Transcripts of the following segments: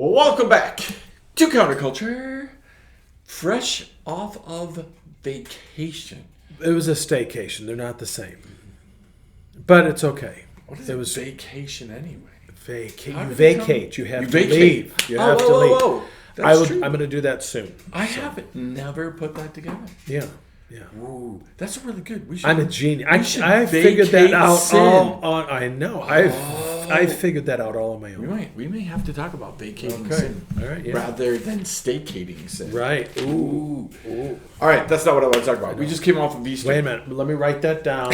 Well, welcome back to Counterculture. Fresh off of vacation. It was a staycation. They're not the same. But it's okay. What is it was vacation anyway? You vacate. You have to vacate. leave. You have to leave. Whoa. That's true. I'm going to do that soon. I haven't never put that together. Yeah. Ooh, that's really good. I'm a genius. I figured that out all on. I know. I figured that out all on my own. We may have to talk about vacating sin, all right, yeah. rather than staycating sin. Right. Ooh. All right, that's not what I want to talk about. We just came off of Easter. Wait a minute. Let me write that down.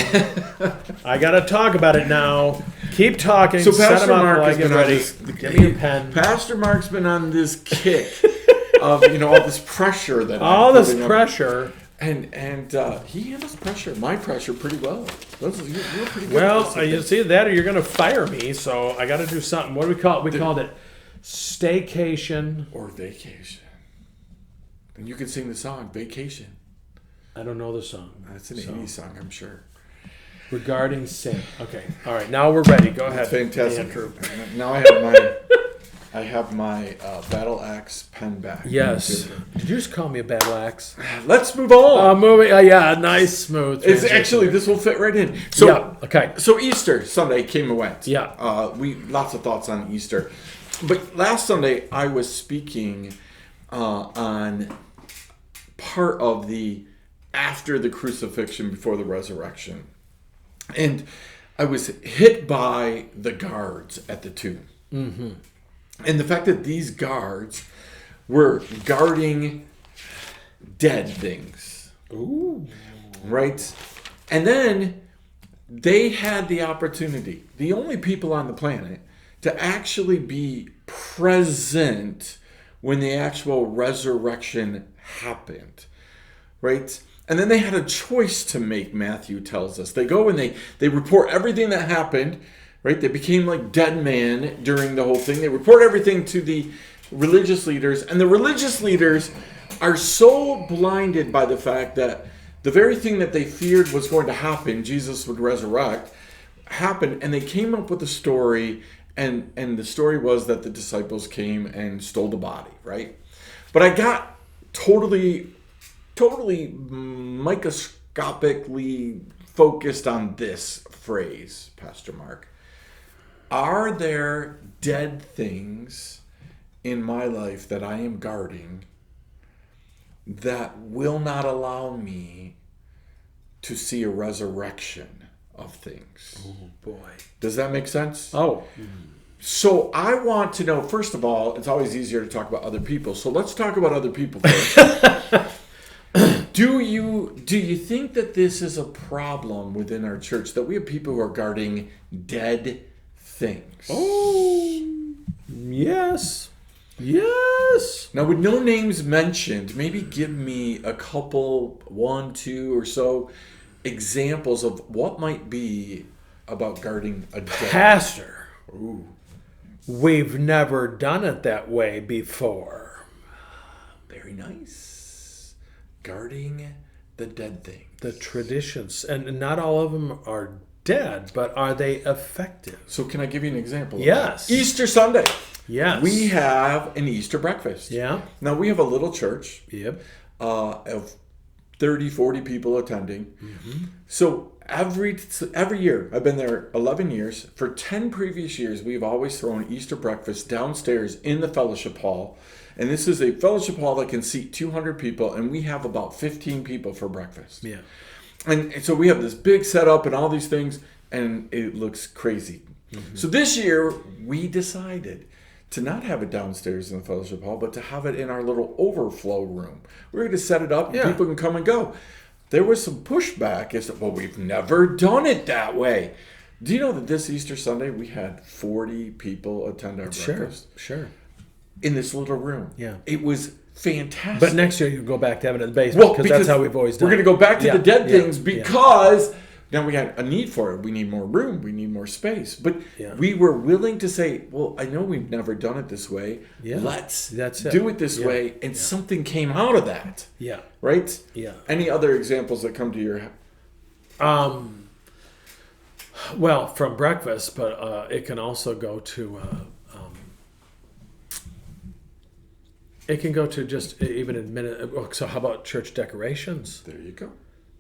I got to talk about it now. Keep talking. So Pastor Mark has been been ready. Give me a pen. Pastor Mark's been on this kick of all this pressure that all this pressure. And he handles pressure, my pressure, pretty well. You're pretty good. Well, you see that, or you're going to fire me. So I got to do something. What do we call it? We called it staycation or vacation. And you can sing the song "Vacation." I don't know the song. That's an 80s song, I'm sure. Regarding sin. Okay. All right. Now we're ready. Go ahead. Fantastic. Andrew. Now I have my battle axe pen back. Yes. Did you just call me a battle axe? Let's move on. Yeah, nice, smooth. It's actually, this will fit right in. So, yeah, okay. So Easter Sunday came and went. Yeah. We lots of thoughts on Easter. But last Sunday, I was speaking on part of the after the crucifixion, before the resurrection. And I was hit by the guards at the tomb. Mm-hmm. And the fact that these guards were guarding dead things. Ooh. Right? And then they had the opportunity, the only people on the planet, to actually be present when the actual resurrection happened. Right? And then they had a choice to make, Matthew tells us. They go and they report everything that happened. Right? They became like dead man during the whole thing. They report everything to the religious leaders. And the religious leaders are so blinded by the fact that the very thing that they feared was going to happen, Jesus would resurrect, happened. And they came up with a story. And the story was that the disciples came and stole the body. Right? But I got totally microscopically focused on this phrase, Pastor Mark. Are there dead things in my life that I am guarding that will not allow me to see a resurrection of things? Oh, boy. Does that make sense? Oh. So I want to know, first of all, it's always easier to talk about other people. So let's talk about other people first. Do you think that this is a problem within our church, that we have people who are guarding dead things? Oh, yes. Yes. Now, with no names mentioned, maybe give me a couple, 1, 2 or so examples of what might be about guarding a dead. Pastor. Ooh. We've never done it that way before. Very nice. Guarding the dead things. The traditions. And not all of them are dead, but are they effective? So can I give you an example? Yes. Easter Sunday. Yes. We have an Easter breakfast. Yeah. Now, we have a little church. Yep. Of 30, 40 people attending. Mm-hmm. So every year, I've been there 11 years. For 10 previous years, we've always thrown Easter breakfast downstairs in the fellowship hall. And this is a fellowship hall that can seat 200 people, and we have about 15 people for breakfast. Yeah. And so we have this big setup and all these things, and it looks crazy. Mm-hmm. So this year, we decided to not have it downstairs in the fellowship hall, but to have it in our little overflow room. We're going to set it up, and people can come and go. There was some pushback. Is that, well, we've never done it that way. Do you know that this Easter Sunday, we had 40 people attend our breakfast? Sure. In this little room. Yeah. It was fantastic. But next year you go back to having it in the basement, because that's how we've always done it. We're going to go back to the dead things because now we had a need for it. We need more room. We need more space. But we were willing to say, well, I know we've never done it this way. Yeah. Let's do it this way. And something came out of that. Yeah. Right? Yeah. Any other examples that come to your head? Well, from breakfast, but it can also go to It can go to just even in minute. So how about church decorations? There you go.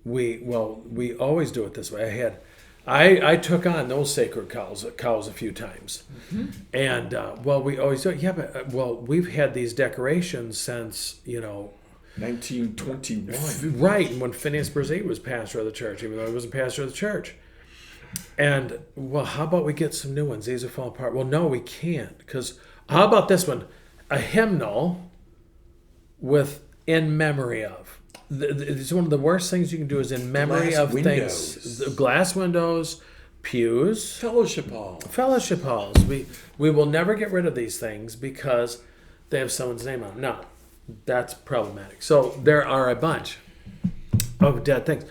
We always do it this way. I took on those sacred cows a few times, and we always do it. Yeah, but we've had these decorations since 1921. right when Phineas Brzee was pastor of the church, even though he wasn't pastor of the church. And how about we get some new ones? These are falling apart. Well, no, we can't, because how about this one? A hymnal with "in memory of." It's one of the worst things you can do is in memory Glass of windows. things. Glass windows, pews, Fellowship hall. fellowship halls. We will never get rid of these things because they have someone's name on them. No, that's problematic. So there are a bunch of dead things.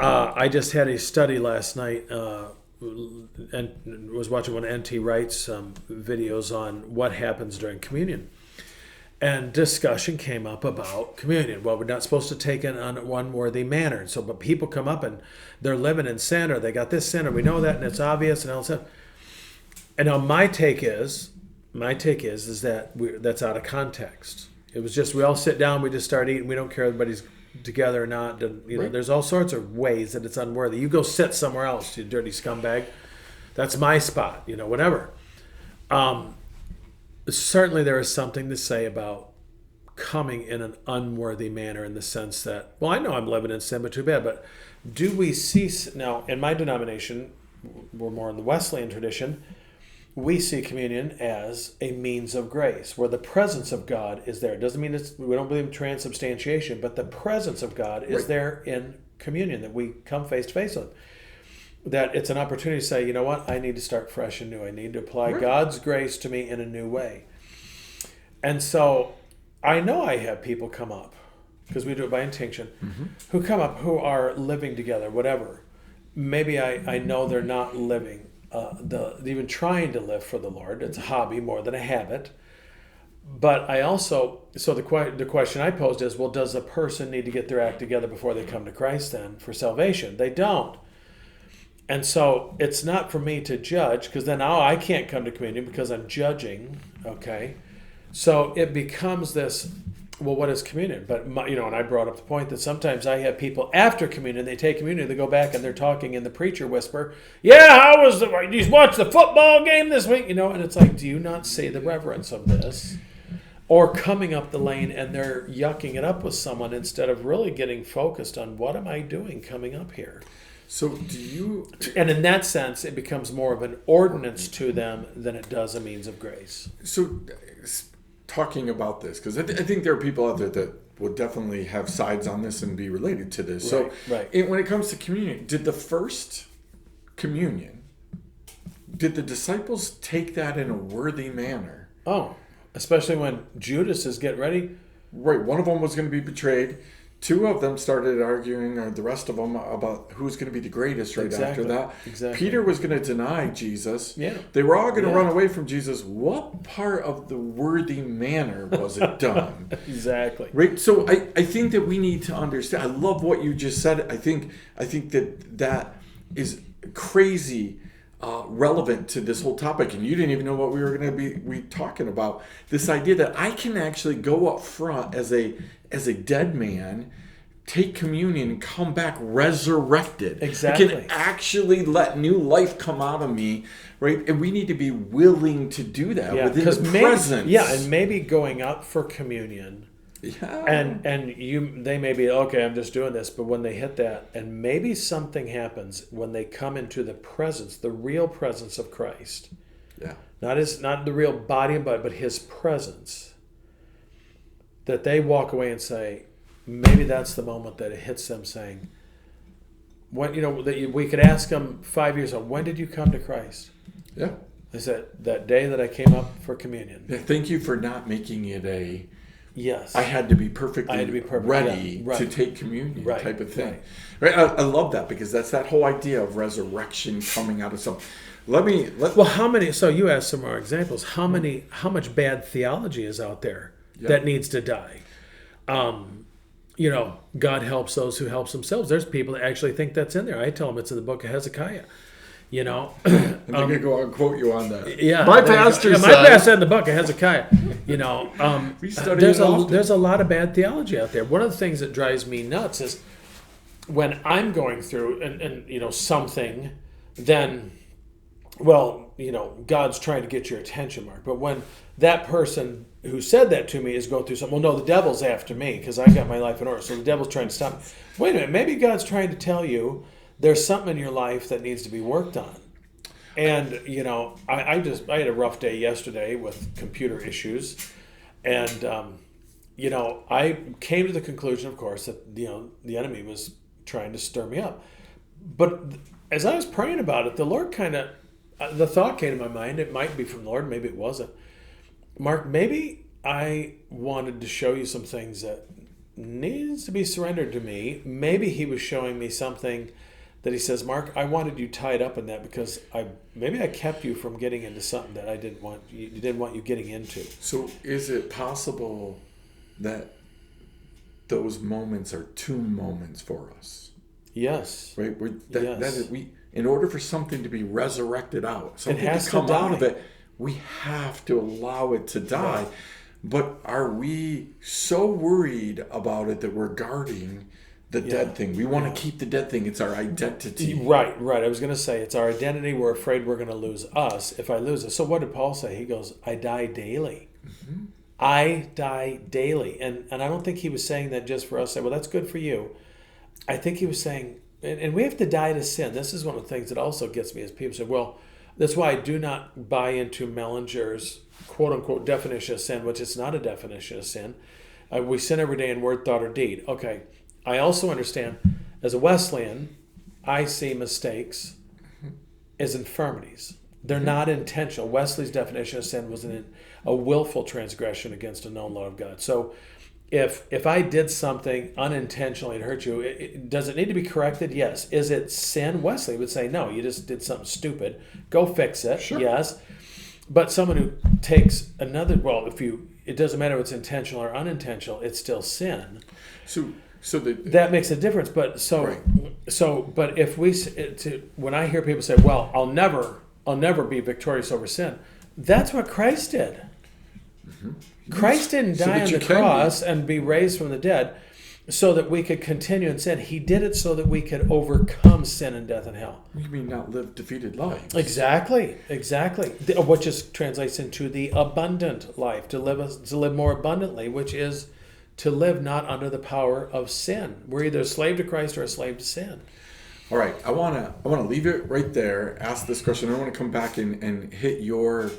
I just had a study last night and was watching one of N.T. Wright's videos on what happens during communion. And discussion came up about communion. Well, we're not supposed to take it on an unworthy manner. But people come up and they're living in sin, or they got this sin, or we know that, and it's obvious, and all that. And now my take is that that's out of context. It was just we all sit down, we just start eating. We don't care if everybody's together or not. Right. There's all sorts of ways that it's unworthy. You go sit somewhere else, you dirty scumbag. That's my spot. Whatever. Certainly there is something to say about coming in an unworthy manner, in the sense that, I know I'm living in sin, but too bad. But do we see, now in my denomination, we're more in the Wesleyan tradition, we see communion as a means of grace, where the presence of God is there. It doesn't mean we don't believe in transubstantiation, but the presence of God is Right. there in communion, that we come face to face with. That it's an opportunity to say, you know what, I need to start fresh and new. I need to apply Right. God's grace to me in a new way. And so I know I have people come up, because we do it by intention, who come up who are living together, whatever. Maybe I know they're not living, even trying to live for the Lord. It's a hobby more than a habit. But I also, so the question I posed is, does a person need to get their act together before they come to Christ then for salvation? They don't. And so it's not for me to judge, because then I can't come to communion because I'm judging, okay? So it becomes this, what is communion? But, and I brought up the point that sometimes I have people after communion, they take communion, they go back and they're talking, and the preacher whisper, how was you watched the football game this week? And it's like, do you not see the reverence of this? Or coming up the lane and they're yucking it up with someone instead of really getting focused on, what am I doing coming up here? So do you... And in that sense, it becomes more of an ordinance to them than it does a means of grace. So talking about this, because I think there are people out there that will definitely have sides on this and be related to this. Right. When it comes to communion, did the first communion, did the disciples take that in a worthy manner? Oh, especially when Judas is getting ready. Right. One of them was going to be betrayed. Two of them started arguing, or the rest of them, about who's going to be the greatest after that. Exactly. Peter was going to deny Jesus. Yeah. They were all going to run away from Jesus. What part of the worthy manner was it done? Exactly. Right. So I think that we need to understand. I love what you just said. I think that is crazy relevant to this whole topic, and you didn't even know what we were going to be talking about. This idea that I can actually go up front as a dead man, take communion, and come back resurrected. Exactly. I can actually let new life come out of me, right? And we need to be willing to do that within the presence. And maybe going up for communion. Yeah. And they may be, okay, I'm just doing this, but when they hit that, and maybe something happens when they come into the presence, the real presence of Christ. Yeah. Not the real body and blood, but his presence. That they walk away and say, maybe that's the moment that it hits them, saying, when we could ask them 5 years ago, when did you come to Christ? Yeah. They said, that day that I came up for communion. Yeah, thank you for not making it a Yes. I had to be perfectly ready right. to take communion type of thing. Right. I love that, because that's that whole idea of resurrection coming out of something. Well, how many? So you asked some more examples. How much bad theology is out there that needs to die? God helps those who helps themselves. There's people that actually think that's in there. I tell them it's in the book of Hezekiah. You know, I'm going to go and quote you on that. yeah. My pastor my said. pastor in the book of Hezekiah. You know, We study there's it often. there's a lot of bad theology out there. One of the things that drives me nuts is when I'm going through and you know something, then, well, you know, God's trying to get your attention, Mark. But when that person who said that to me is going through something, well, no, the devil's after me because I got my life in order. So the devil's trying to stop me. Wait a minute, maybe God's trying to tell you there's something in your life that needs to be worked on. And, you know, I had a rough day yesterday with computer issues. And, you know, I came to the conclusion, of course, that, you know, the enemy was trying to stir me up. But as I was praying about it, the Lord the thought came to my mind, it might be from the Lord, maybe it wasn't. Mark, maybe I wanted to show you some things that needs to be surrendered to me. Maybe he was showing me something that he says, Mark, I wanted you tied up in that because maybe I kept you from getting into something that I didn't want you getting into. So is it possible that those moments are tomb moments for us? Yes. Right? Yes. In order for something to be resurrected out, something has to to come out of die. it, we have to allow it to die. Right. But are we so worried about it that we're guarding the dead thing? We want to keep the dead thing. It's our identity. Right. I was going to say, it's our identity. We're afraid we're going to lose us if I lose it. So what did Paul say? He goes, I die daily. Mm-hmm. I die daily. And I don't think he was saying that just for us. Say, well, that's good for you. I think he was saying, and we have to die to sin. This is one of the things that also gets me as people say, well, that's why I do not buy into Mellinger's quote-unquote definition of sin, which is not a definition of sin. We sin every day in word, thought, or deed. Okay. I also understand, as a Wesleyan, I see mistakes as infirmities. They're not intentional. Wesley's definition of sin was a willful transgression against a known law of God. So if I did something unintentionally to hurt you, does it need to be corrected? Yes. Is it sin? Wesley would say, no, you just did something stupid. Go fix it. Sure. Yes. But someone who takes it doesn't matter if it's intentional or unintentional, it's still sin. That makes a difference. But but if when I hear people say, well, I'll never be victorious over sin, that's what Christ did. Mm-hmm. Christ didn't die on the cross and be raised from the dead so that we could continue in sin. He did it so that we could overcome sin and death and hell. You mean not live defeated lives? Exactly. Which just translates into the abundant life, to live more abundantly, which is to live not under the power of sin. We're either a slave to Christ or a slave to sin. All right, I want to leave it right there. Ask this question. I want to come back and hit your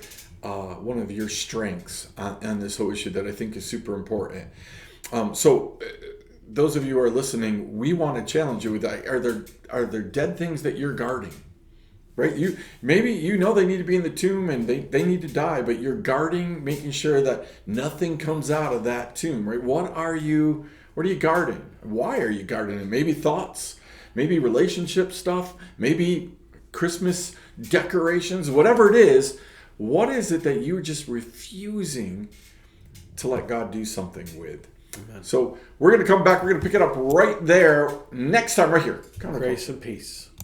one of your strengths on this whole issue that I think is super important. So those of you who are listening, we want to challenge you with that. Are there dead things that you're guarding? Right? Maybe they need to be in the tomb and they need to die, but you're guarding, making sure that nothing comes out of that tomb, right? What are you guarding? Why are you guarding it? Maybe thoughts, maybe relationship stuff, maybe Christmas decorations, whatever it is. What is it that you're just refusing to let God do something with? Amen. So we're going to come back. We're going to pick it up right there next time, right here. Grace and peace.